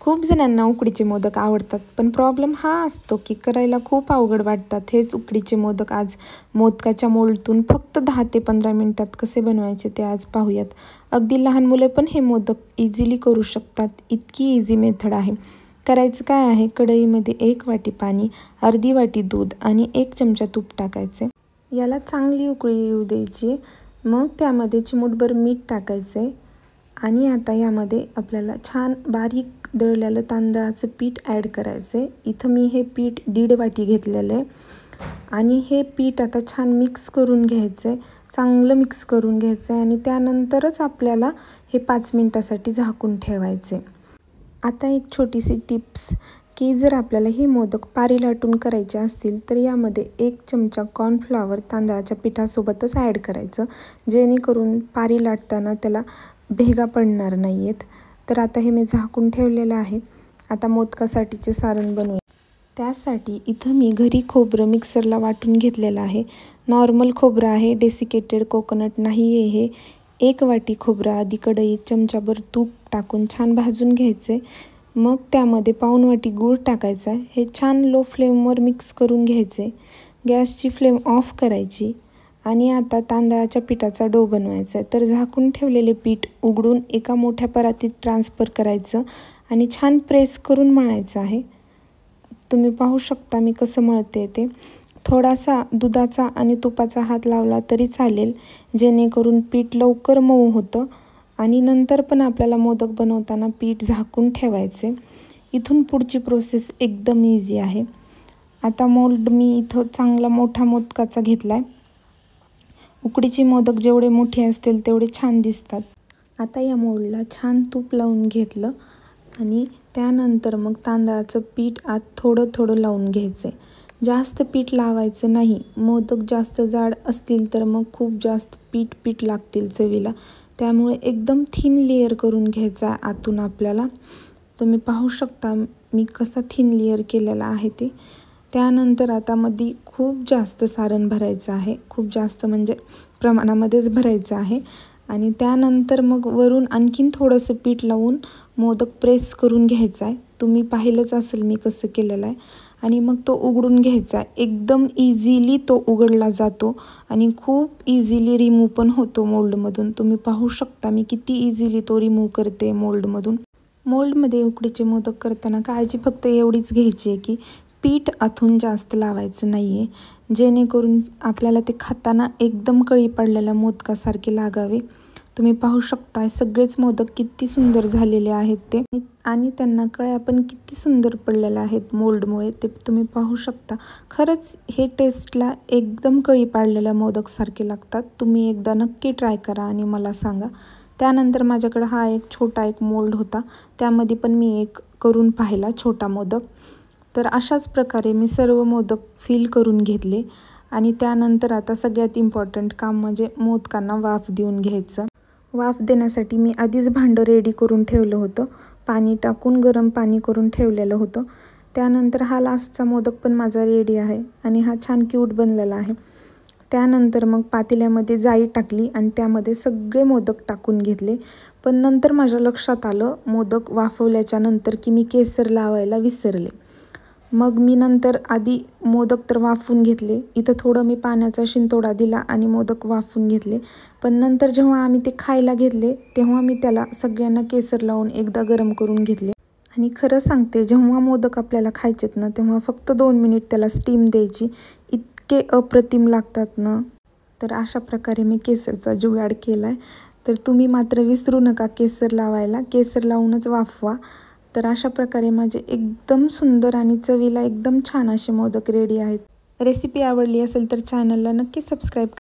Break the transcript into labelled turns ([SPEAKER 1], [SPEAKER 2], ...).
[SPEAKER 1] खूप जणांना उकडीचे मोदक आवडतात, पण प्रॉब्लेम हा असतो की करायला खूप अवघड वाटतात. हेच उकडीचे मोदक आज मोदकाच्या मोल्डतून फक्त 10 ते 15 मिनिटात कसे बनवायचे ते आज पाहूयात. अगदी लहान मुले पण हे मोदक इझिली करू शकतात, इतकी इझी मेथड आहे. करायचं काय आहे, कढईमध्ये 1 वाटी पाणी, अर्धी वाटी दूध आणि 1 चमचा तूप टाकायचे. याला चांगली उकळी येऊ द्यायची. मग त्यामध्ये चिमूटभर मीठ टाकायचे आणि आता यामध्ये आपल्याला छान बारीक दळलेलं तांदळाचं पीठ ॲड करायचं आहे. इथं मी हे पीठ 1.5 वाटी घेतलेलं आहे आणि हे पीठ आता छान मिक्स करून घ्यायचं आहे. चांगलं मिक्स करून घ्यायचं आहे आणि त्यानंतरच आपल्याला हे 5 मिनटासाठी झाकून ठेवायचे. आता एक छोटीशी टिप्स की जर आपल्याला हे मोदक पारी लाटून करायचे असतील तर यामध्ये 1 चमचा कॉर्नफ्लॉवर तांदळाच्या पिठासोबतच ॲड करायचं, जेणेकरून पारी लाटताना त्याला भेगा पडणार नाही आहेत. तर आता हे मी झाकून ठेवलेलं आहे. आता मोदकासाठीचे सारण बनवूया. त्यासाठी इथं मी घरी खोबरं मिक्सरला वाटून घेतलेलं आहे. नॉर्मल खोबरं आहे, डेसिकेटेड कोकोनट नाही आहे हे. 1 वाटी खोबरं आधी कढईत चमचाभर तूप टाकून छान भाजून घ्यायचे. मग त्यामध्ये पाऊण वाटी गूळ टाकायचा. हे छान लो फ्लेमवर मिक्स करून घ्यायचे. गॅसची फ्लेम ऑफ करायची आणि आता तांदळाच्या पिठाचा डो बनवायचा आहे. तर झाकून ठेवलेले पीठ उघडून एका मोठ्या परातीत ट्रान्सफर करायचं आणि छान प्रेस करून मळायचं आहे. तुम्ही पाहू शकता मी कसं मळते ते. थोडासा दुधाचा आणि तुपाचा हात लावला तरी चालेल, जेणेकरून पीठ लवकर मऊ होतं. आणि नंतर पण आपल्याला मोदक बनवताना पीठ झाकून ठेवायचे. इथून पुढची प्रोसेस एकदम इझी आहे. आता मोल्ड मी इथं चांगला मोठा मोदकाचा घेतला आहे. उकडीचे मोदक जेवढे मोठे असतील तेवढे छान दिसतात. आता या मोल्डला छान तूप लावून घेतलं आणि त्यानंतर मग तांदळाचं पीठ आत थोडं थोडं लावून घ्यायचं. जास्त पीठ लावायचं नाही. मोदक जास्त जाड असतील तर मग खूप जास्त पीठ लागतील चवीला. त्यामुळे एकदम थिन लेयर करून घ्यायचा आतून आपल्याला. तुम्ही पाहू शकता मी कसा थिन लेयर केलेला आहे ते. त्यानंतर आता मध्ये खूप जास्त सारण भरायचं आहे. खूप जास्त म्हणजे प्रमाणामध्येच भरायचं आहे. आणि त्यानंतर मग वरून आणखीन थोडंसं पीठ लावून मोदक प्रेस करून घ्यायचा आहे. तुम्ही पाहिलंच असेल मी कसं केलेलं आहे. आणि मग तो उघडून घ्यायचा. एकदम इझिली तो उघडला जातो आणि खूप इझिली रिमूव्ह पण होतो मोल्डमधून. तुम्ही पाहू शकता मी किती इझिली तो रिमूव्ह करते मोल्डमधून. मोल्डमध्ये उकडीचे मोदक करताना काळजी फक्त एवढीच घ्यायची आहे की पीठ आतून जास्त लावायचं नाही आहे, जेणेकरून आपल्याला ते खाताना एकदम कळी पडलेल्या मोदकासारखे लागावे. तुम्ही पाहू शकता सगळेच मोदक किती सुंदर झालेले आहेत ते आणि त्यांना कळ्या पण किती सुंदर पडलेल्या आहेत मोल्डमुळे. ते तुम्ही पाहू शकता. खरंच हे टेस्टला एकदम कळी पाडलेल्या मोदकसारखे लागतात. तुम्ही एकदा नक्की ट्राय करा आणि मला सांगा. त्यानंतर माझ्याकडे हा एक छोटा मोल्ड होता. त्यामध्ये पण मी एक करून पाहिला छोटा मोदक. तर अशाच प्रकारे मी सर्व मोदक फिल करून घेतले आणि त्यानंतर आता सगळ्यात इम्पॉर्टंट काम म्हणजे मोदकांना वाफ देऊन घ्यायचं. वाफ देण्यासाठी मी आधीच भांडं रेडी करून ठेवलं होतं. पाणी टाकून गरम पाणी करून ठेवलेलं होतं. त्यानंतर हा लास्टचा मोदक पण माझा रेडी आहे आणि हा छान क्यूट बनलेला आहे. त्यानंतर मग पातेल्यामध्ये जाळी टाकली आणि त्यामध्ये सगळे मोदक टाकून घेतले. पण नंतर माझ्या लक्षात आलं मोदक वाफवल्याच्या नंतर की मी केसर लावायला विसरले. मग मी नंतर आधी मोदक तर वाफवून घेतले. इथं थोडं मी पाण्याचा शिंतोडा दिला आणि मोदक वाफवून घेतले. पण नंतर जेव्हा आम्ही ते खायला घेतले तेव्हा मी त्याला सगळ्यांना केसर लावून एकदा गरम करून घेतले. आणि खरं सांगते, जेव्हा मोदक आपल्याला खायचेत ना तेव्हा फक्त 2 मिनिट त्याला स्टीम द्यायची. इतके अप्रतिम लागतात ना. तर अशा प्रकारे मी केसरचा जुगाड केला आहे. तर तुम्ही मात्र विसरू नका केसर लावायला. केसर लावूनच वाफवा. तर अशा प्रकारे माझे एकदम सुंदर आणि चवीला एकदम छान असे मोदक रेडी आहेत. रेसिपी आवडली असेल तर चॅनलला नक्की सबस्क्राईब